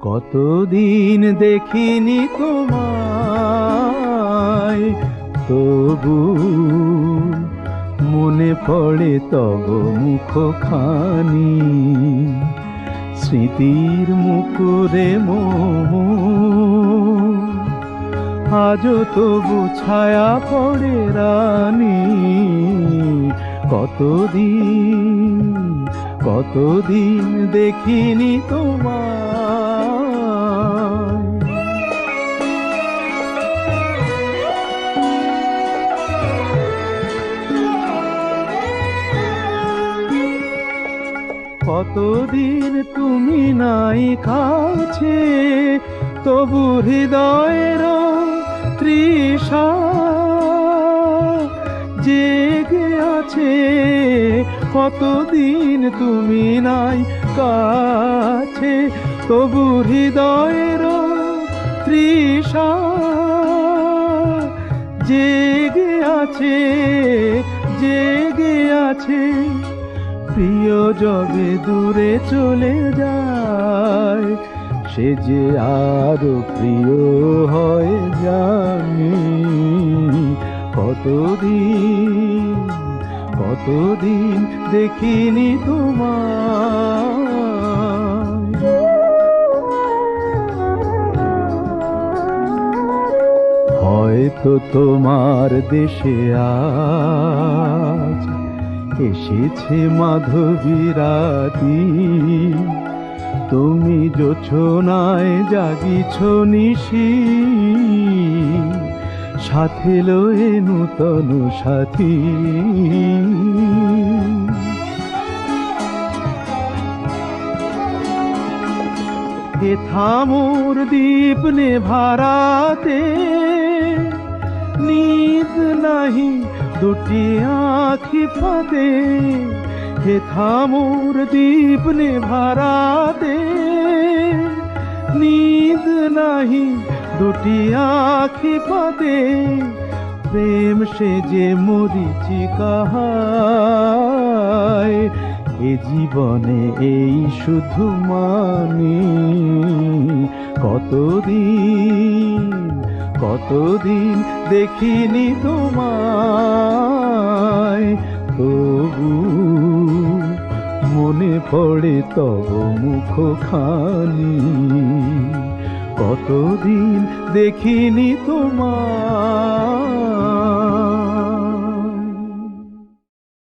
কতদিন দেখিনি তোমায়, তবু মনে পড়ে তব মুখখানি। স্মৃতির মুকুরে মোর আজও তবু ছায়া পড়ে রানী। কতদিন দেখিনি তোমায়। কতদিন তুমি নাই কাছে, তবু হৃদয়ের তৃষা জেগে আছে। কতদিন তুমি নাই কাছে, তবু হৃদয়ের তৃষা জেগে আছে, জেগে আছে। প্রিয় যবে দূরে চলে যায়, সে যে আরো প্রিয় হয় জানি। কতদিন দেখিনি তোমায়। হয়তো তোমার দেশে আজ এসেছে মাধবী রাতি। তুমি জোছনায় জাগিছ নিশি, সাথে লয়ে নূতন সাথী। হে থামোর দীপ নেভারাতে, নিদ নাহি দুটি আঁখি ফাঁদে। হে থামোর দীপ নেভারাতে, নিদ নাহি দুটি আঁখি ফাঁদে। প্রেম সে যে মরিচিকা হায়, এ জীবনে এই শুধু মানি। কতদিন দেখিনি তোমায়, তবু মনে পড়ে তব মুখখানি। কতদিন দেখিনি তোমায়।